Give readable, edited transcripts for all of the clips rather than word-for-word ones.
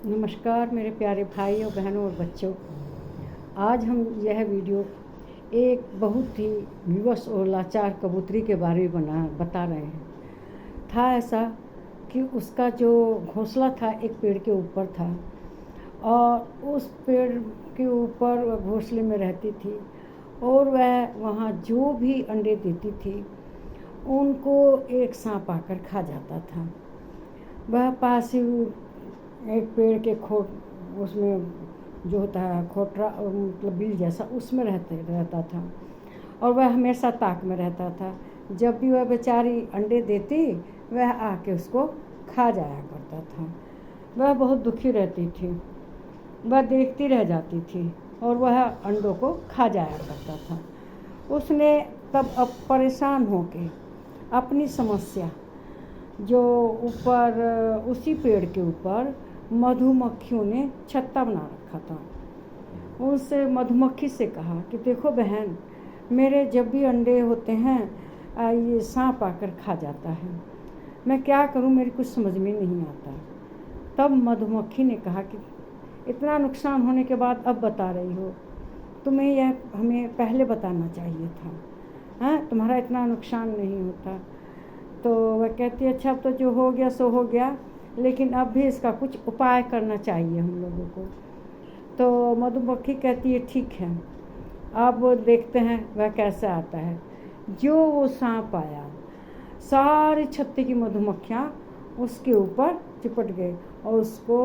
नमस्कार मेरे प्यारे भाइयों बहनों और बच्चों। आज हम यह वीडियो एक बहुत ही विवश और लाचार कबूतरी के बारे में बता रहे हैं। था ऐसा कि उसका जो घोंसला था एक पेड़ के ऊपर था और उस पेड़ के ऊपर वह घोंसले में रहती थी और वह वहाँ जो भी अंडे देती थी उनको एक सांप आकर खा जाता था। वह पास ही एक पेड़ के उसमें जो होता है खोटरा मतलब बिल जैसा उसमें रहता था और वह हमेशा ताक में रहता था। जब भी वह बेचारी अंडे देती वह आके उसको खा जाया करता था। वह बहुत दुखी रहती थी, वह देखती रह जाती थी और वह अंडों को खा जाया करता था। उसने तब अब परेशान होके अपनी समस्या जो ऊपर उसी पेड़ के ऊपर मधुमक्खियों ने छत्ता बना रखा था, उनसे मधुमक्खी से कहा कि देखो बहन, मेरे जब भी अंडे होते हैं ये सांप आकर खा जाता है, मैं क्या करूं, मेरी कुछ समझ में नहीं आता। तब मधुमक्खी ने कहा कि इतना नुकसान होने के बाद अब बता रही हो, तुम्हें यह हमें पहले बताना चाहिए था। हाँ, तुम्हारा इतना नुकसान नहीं होता। तो वह कहती है अच्छा, अब तो जो हो गया सो हो गया, लेकिन अब भी इसका कुछ उपाय करना चाहिए हम लोगों को। तो मधुमक्खी कहती है ठीक है, अब देखते हैं वह कैसे आता है। जो वो सांप आया, सारी छत्ते की मधुमक्खियाँ उसके ऊपर चिपट गई और उसको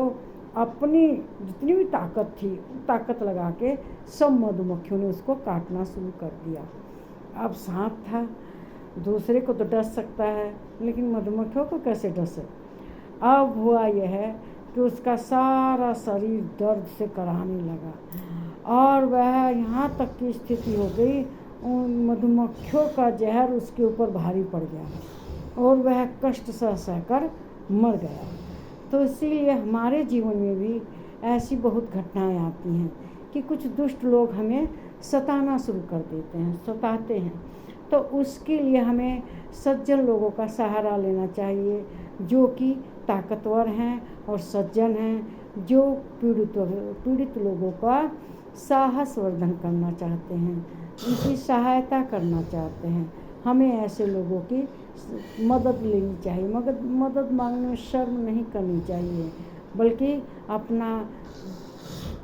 अपनी जितनी भी ताकत थी ताकत लगा के सब मधुमक्खियों ने उसको काटना शुरू कर दिया। अब सांप था, दूसरे को तो डस सकता है लेकिन मधुमक्खियों को कैसे डसे। अब हुआ यह है कि उसका सारा शरीर दर्द से कराने लगा और वह यहाँ तक की स्थिति हो गई, उन मधुमक्खियों का जहर उसके ऊपर भारी पड़ गया और वह कष्ट सह कर मर गया। तो इसीलिए हमारे जीवन में भी ऐसी बहुत घटनाएं आती हैं कि कुछ दुष्ट लोग हमें सताना शुरू कर देते हैं, सताते हैं। तो उसके लिए हमें सज्जन लोगों का सहारा लेना चाहिए जो कि ताकतवर हैं और सज्जन हैं, जो पीड़ित लोगों का साहस वर्धन करना चाहते हैं, उनकी सहायता करना चाहते हैं। हमें ऐसे लोगों की मदद लेनी चाहिए। मदद मांगने में शर्म नहीं करनी चाहिए, बल्कि अपना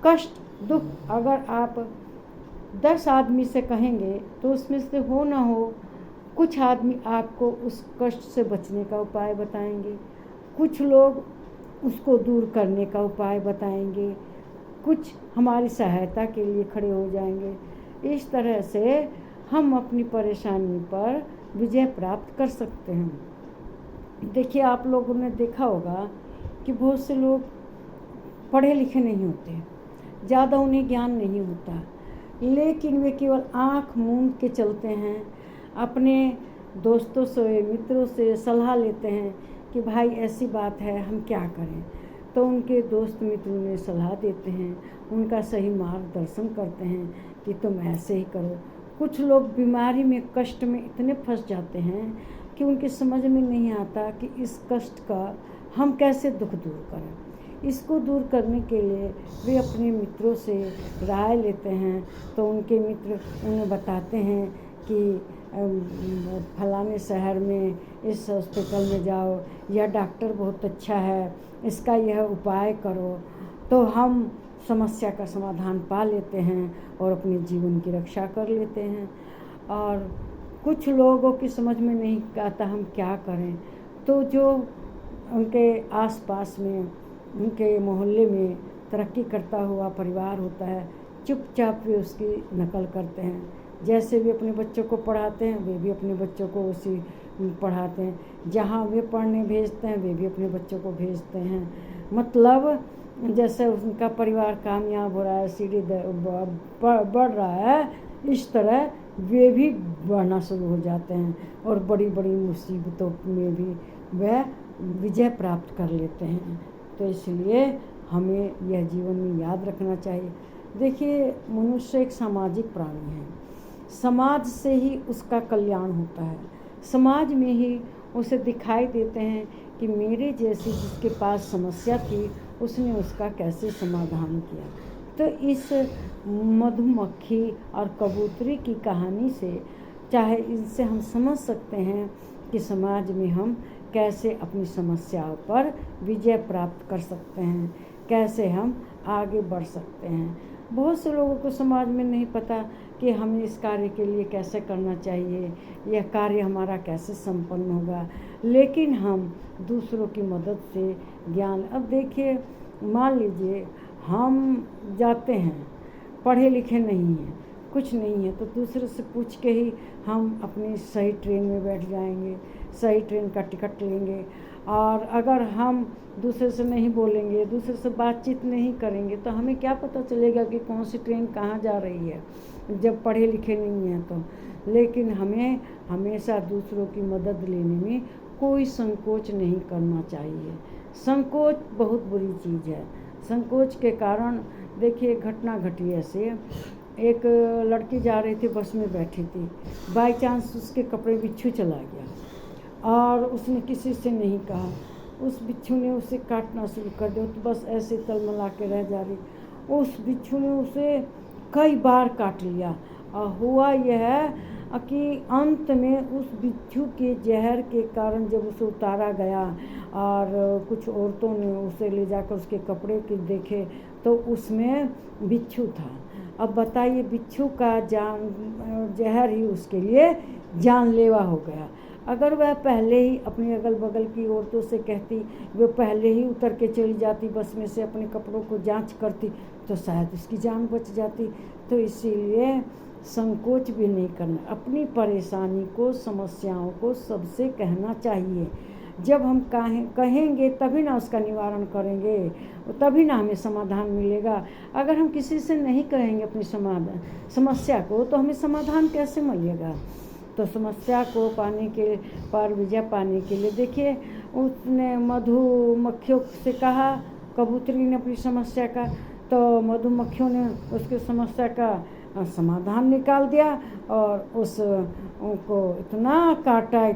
कष्ट दुख अगर आप 10 आदमी से कहेंगे तो उसमें से हो ना हो कुछ आदमी आपको उस कष्ट से बचने का उपाय बताएंगे, कुछ लोग उसको दूर करने का उपाय बताएंगे, कुछ हमारी सहायता के लिए खड़े हो जाएंगे। इस तरह से हम अपनी परेशानी पर विजय प्राप्त कर सकते हैं। देखिए, आप लोगों ने देखा होगा कि बहुत से लोग पढ़े लिखे नहीं होते, ज़्यादा उन्हें ज्ञान नहीं होता, लेकिन वे केवल आँख मूंद के चलते हैं। अपने दोस्तों से मित्रों से सलाह लेते हैं कि भाई ऐसी बात है, हम क्या करें। तो उनके दोस्त मित्र उन्हें सलाह देते हैं, उनका सही मार्गदर्शन करते हैं कि तुम ऐसे ही करो। कुछ लोग बीमारी में कष्ट में इतने फंस जाते हैं कि उनकी समझ में नहीं आता कि इस कष्ट का हम कैसे दुख दूर करें। इसको दूर करने के लिए वे अपने मित्रों से राय लेते हैं। तो उनके मित्र उन्हें बताते हैं कि फलाने शहर में इस हॉस्पिटल में जाओ, यह डॉक्टर बहुत अच्छा है, इसका यह उपाय करो। तो हम समस्या का समाधान पा लेते हैं और अपने जीवन की रक्षा कर लेते हैं। और कुछ लोगों की समझ में नहीं आता हम क्या करें, तो जो उनके आसपास में उनके मोहल्ले में तरक्की करता हुआ परिवार होता है, चुपचाप वे उसकी नकल करते हैं। जैसे वे अपने बच्चों को पढ़ाते हैं वे भी अपने बच्चों को उसी पढ़ाते हैं, जहाँ वे पढ़ने भेजते हैं वे भी अपने बच्चों को भेजते हैं। मतलब जैसे उनका परिवार कामयाब हो रहा है, सीढ़ी बढ़ रहा है, इस तरह वे भी बढ़ना शुरू हो जाते हैं और बड़ी बड़ी मुसीबतों में भी वह विजय प्राप्त कर लेते हैं। तो इसलिए हमें यह जीवन में याद रखना चाहिए। देखिए, मनुष्य एक सामाजिक प्राणी है, समाज से ही उसका कल्याण होता है, समाज में ही उसे दिखाई देते हैं कि मेरे जैसी जिसके पास समस्या थी उसने उसका कैसे समाधान किया। तो इस मधुमक्खी और कबूतरी की कहानी से चाहे इनसे हम समझ सकते हैं कि समाज में हम कैसे अपनी समस्याओं पर विजय प्राप्त कर सकते हैं, कैसे हम आगे बढ़ सकते हैं। बहुत से लोगों को समाज में नहीं पता कि हमें इस कार्य के लिए कैसे करना चाहिए, यह कार्य हमारा कैसे संपन्न होगा, लेकिन हम दूसरों की मदद से ज्ञान, अब देखिए मान लीजिए हम जाते हैं, पढ़े लिखे नहीं हैं, कुछ नहीं है, तो दूसरे से पूछ के ही हम अपनी सही ट्रेन में बैठ जाएंगे, सही ट्रेन का टिकट लेंगे। और अगर हम दूसरे से नहीं बोलेंगे, दूसरे से बातचीत नहीं करेंगे, तो हमें क्या पता चलेगा कि कौन सी ट्रेन कहाँ जा रही है, जब पढ़े लिखे नहीं हैं तो। लेकिन हमें हमेशा दूसरों की मदद लेने में कोई संकोच नहीं करना चाहिए। संकोच बहुत बुरी चीज़ है। संकोच के कारण देखिए घटना घटी ऐसे, एक लड़की जा रही थी, बस में बैठी थी, बाई चांस उसके कपड़े बिच्छू चला गया और उसने किसी से नहीं कहा, उस बिच्छू ने उसे काटना शुरू कर दिया, तो बस ऐसे तलमला के रह जा रही। उस बिच्छू ने उसे कई बार काट लिया और हुआ यह कि अंत में उस बिच्छू के जहर के कारण जब उसे उतारा गया और कुछ औरतों ने उसे ले जाकर उसके कपड़े के देखे तो उसमें बिच्छू था। अब बताइए, बिच्छू का जहर ही उसके लिए जानलेवा हो गया। अगर वह पहले ही अपनी अगल बगल की औरतों से कहती, वो पहले ही उतर के चली जाती बस में से, अपने कपड़ों को जांच करती, तो शायद उसकी जान बच जाती। तो इसीलिए संकोच भी नहीं करना, अपनी परेशानी को, समस्याओं को सबसे कहना चाहिए। जब हम कहेंगे तभी ना उसका निवारण करेंगे, तभी ना हमें समाधान मिलेगा। अगर हम किसी से नहीं कहेंगे अपनी समस्या को, तो हमें समाधान कैसे मिलेगा। तो समस्या को पाने के पर विजय पाने के लिए देखिए उसने मधुमक्खियों से कहा, कबूतरी ने अपनी समस्या का, तो मधुमक्खियों ने उसकी समस्या का समाधान निकाल दिया और उसको इतना काटा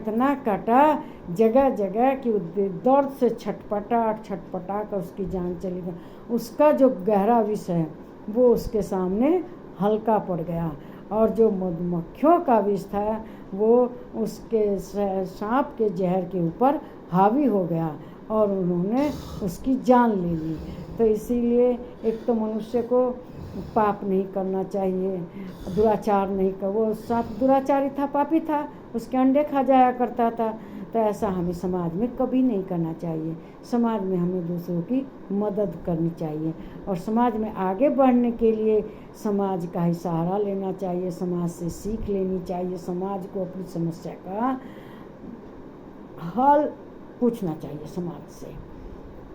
जगह जगह कि दर्द से छटपटा कर उसकी जान चली गई। उसका जो गहरा विष है वो उसके सामने हल्का पड़ गया और जो मधुमक्खियों का विष था वो उसके सांप के जहर के ऊपर हावी हो गया और उन्होंने उसकी जान ले ली। तो इसीलिए एक तो मनुष्य को पाप नहीं करना चाहिए, दुराचार नहीं कर, वो सांप दुराचारी था, पापी था, उसके अंडे खा जाया करता था। तो ऐसा हमें समाज में कभी नहीं करना चाहिए। समाज में हमें दूसरों की मदद करनी चाहिए और समाज में आगे बढ़ने के लिए समाज का ही सहारा लेना चाहिए, समाज से सीख लेनी चाहिए, समाज को अपनी समस्या का हल पूछना चाहिए समाज से।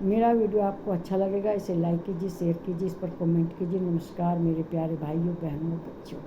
मेरा वीडियो आपको अच्छा लगेगा, इसे लाइक कीजिए, शेयर कीजिए, इस पर कमेंट कीजिए। नमस्कार मेरे प्यारे भाइयों, बहनों, बच्चों।